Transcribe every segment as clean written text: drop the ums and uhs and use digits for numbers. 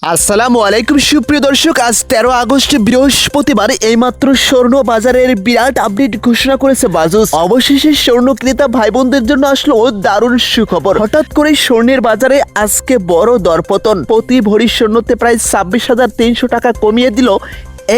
আসসালামু আলাইকুম সুপ্রিয় দর্শক, আজ 13 আগস্ট বৃহস্পতিবার এইমাত্র স্বর্ণ বাজারের বিরাট আপডেট ঘোষণা করেছে বাজুস। অবশেষে স্বর্ণ ক্রেতা ভাই বোনদের জন্য আসলো দারুণ সুখবর। হঠাৎ করে স্বর্ণের বাজারে আজকে বড় দরপতন। প্রতি ভরি স্বর্ণতে প্রায় 26,300 টাকা কমিয়ে দিল।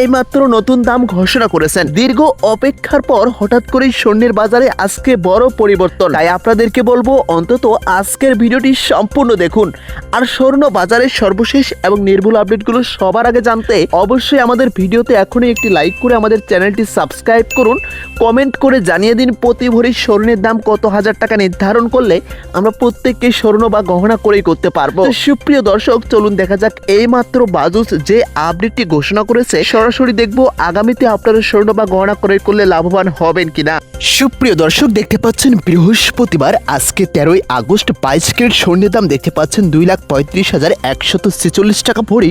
এইমাত্র নতুন দাম ঘোষণা করেছেন। দীর্ঘ অপেক্ষার পর হঠাৎ করে স্বর্ণের বাজারে আজকে বড় পরিবর্তন। তাই আপনাদেরকে বলবো অন্তত আজকের ভিডিওটি সম্পূর্ণ দেখুন। আর স্বর্ণ বাজারের সর্বশেষ এবং নির্ভুল আপডেটগুলো সবার আগে জানতে অবশ্যই আমাদের ভিডিওতে এখনই একটি লাইক করে আমাদের চ্যানেলটি সাবস্ক্রাইব করুন। কমেন্ট করে জানিয়ে দিন প্রতি ভরি স্বর্ণের দাম কত হাজার টাকা নির্ধারণ করলে আমরা প্রত্যেককে স্বর্ণ বা গহনা করেই করতে পারবো। সুপ্রিয় দর্শক, চলুন দেখা যাক এইমাত্র বাজুস যে আপডেটটি ঘোষণা করেছে। সরাসরি দেখবো আগামীতে আপনারা স্বর্ণ বা গহনা ক্রয় করলে লাভবান হবেন কিনা। সুপ্রিয় দর্শক, দেখতে পাচ্ছেন বৃহস্পতিবার আজকে 13 আগস্ট 22 ক্যারেট স্বর্ণের দাম দেখতে পাচ্ছেন 2,35,146 টাকা ভরি।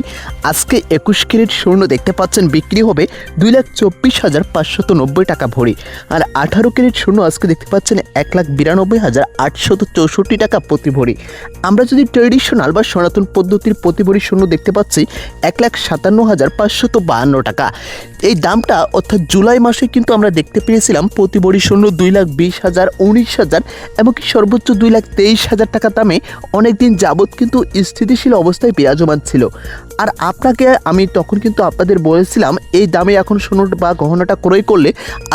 আজকে 21 ক্যারেট স্বর্ণ দেখতে পাচ্ছেন বিক্রি হবে 2,24,590 টাকা ভরি। আর 18 ক্যারেট স্বর্ণ আজকে দেখতে পাচ্ছেন 1,92,864 টাকা প্রতি ভরি। আমরা যদি ট্রেডিশনাল বা সনাতন পদ্ধতির প্রতি ভরি স্বর্ণ দেখতে পাচ্ছি 1,57,552 টাকা। এই দামটা অর্থাৎ জুলাই মাসে কিন্তু আমরা দেখতে পেয়েছিলাম প্রতি ভরি স্বর্ণ 2,20,000, 19,000 এমনকি সর্বোচ্চ 2,23,000 টাকা দামে অনেকদিন যাবৎ কিন্তু স্থিতিশীল অবস্থায় বিরাজমান ছিল। আর আপনাকে আমি তখন কিন্তু আপনাদের বলেছিলাম এই দামে এখন স্বর্ণ বা গহনাটা ক্রয় করলে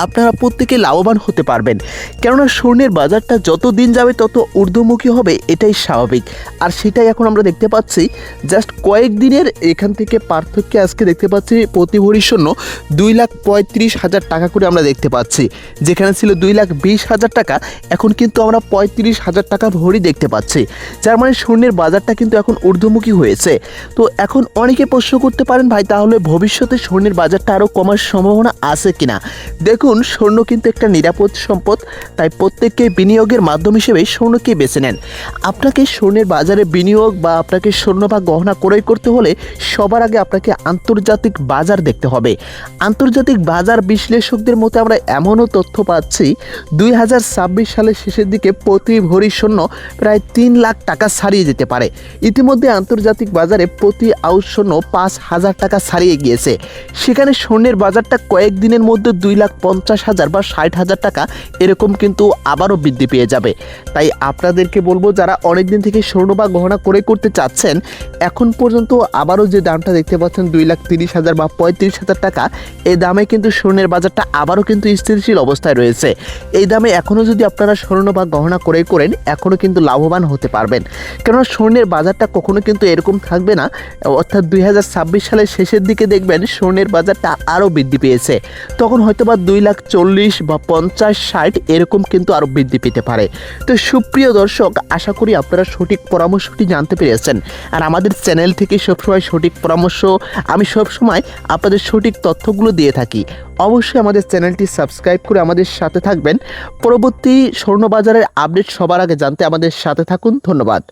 আপনারা প্রত্যেকে লাভবান হতে পারবেন। কেননা স্বর্ণের বাজারটা যত দিন যাবে তত ঊর্ধ্বমুখী হবে, এটাই স্বাভাবিক। আর সেটাই এখন আমরা দেখতে পাচ্ছি। জাস্ট কয়েকদিনের এখান থেকে পার্থক্যে আজকে দেখতে পাচ্ছি প্রতি ভরি স্বর্ণ 2,35,000 টাকা করে আমরা দেখতে পাচ্ছি। যেখানে ছিল 2,20,000 টাকা, এখন কিন্তু আমরা 35,000 টাকা ভরি দেখতে পাচ্ছি। যার মানে স্বর্ণের বাজারটা কিন্তু এখন ঊর্ধ্বমুখী হয়েছে। তো এখন অনেকে প্রশ্ন করতে পারেন, ভাই তাহলে ভবিষ্যতে স্বর্ণের বাজারটা আরও কমার সম্ভাবনা আছে কিনা। দেখুন, স্বর্ণ কিন্তু একটা নিরাপদ সম্পদ, তাই প্রত্যেককে বিনিয়োগের মাধ্যম হিসেবে স্বর্ণকে বেছে নেন। আপনাকে স্বর্ণের বাজারে বিনিয়োগ বা আপনাকে স্বর্ণ বা গহনা ক্রয় করতে হলে সবার আগে আপনাকে আন্তর্জাতিক বাজার দেখতে হবে। আন্তর্জাতিক বাজার বিশ্লেষকদের মতে আমরা এমনও তথ্য পাচ্ছি 2026 সালের শেষের দিকে প্রতি ভরি স্বর্ণ প্রায় 3 লাখ টাকা ছাড়িয়ে যেতে পারে। ইতিমধ্যে আন্তর্জাতিক বাজারে প্রতি আউন্স স্বর্ণ 5,000 টাকা ছাড়িয়ে গিয়েছে। সেখানে স্বর্ণের বাজারটা কয়েকদিনের মধ্যে 2,50,000 বা 60,000 টাকা এরকম কিন্তু আবারও বৃদ্ধি পেয়ে যাবে। তাই আপনাদেরকে বলবো, যারা অনেকদিন থেকে স্বর্ণ বা গহনা ক্রয় করতে চাচ্ছেন, এখন পর্যন্ত আবারও যে দামটা দেখতে পাচ্ছেন 2,30,000 বা 35,000 টাকা, এই দামে কিন্তু স্বর্ণের বাজারটা আবারও কিন্তু স্থিতিশীল অবস্থায় রয়েছে। এই দামে এখনও যদি আপনারা স্বর্ণ বা গহনা ক্রয় করেন এখনও কিন্তু লাভবান হতে পারবেন। কেননা স্বর্ণের বাজারটা কখনো কিন্তু এরকম থাকবে না। অর্থাৎ 2026 সালের শেষের দিকে দেখবেন স্বর্ণের বাজারটা আরও বৃদ্ধি পেয়েছে। তখন হয়তো বা 2,40,000 বা 50-60 এরকম কিন্তু আরও বৃদ্ধি পেতে পারে। তো সুপ্রিয় দর্শক, আশা করি আপনারা সঠিক পরামর্শটি জানতে পেরেছেন। আর আমাদের চ্যানেল থেকে সবসময় সঠিক পরামর্শ, আমি সবসময় আপনাদের সঠিক তথ্যগুলো দিয়ে থাকি। অবশ্যই আমাদের চ্যানেলটি সাবস্ক্রাইব করে আমাদের সাথে থাকবেন। পরবর্তী স্বর্ণ বাজারের আপডেট সবার আগে জানতে আমাদের সাথে থাকুন। ধন্যবাদ।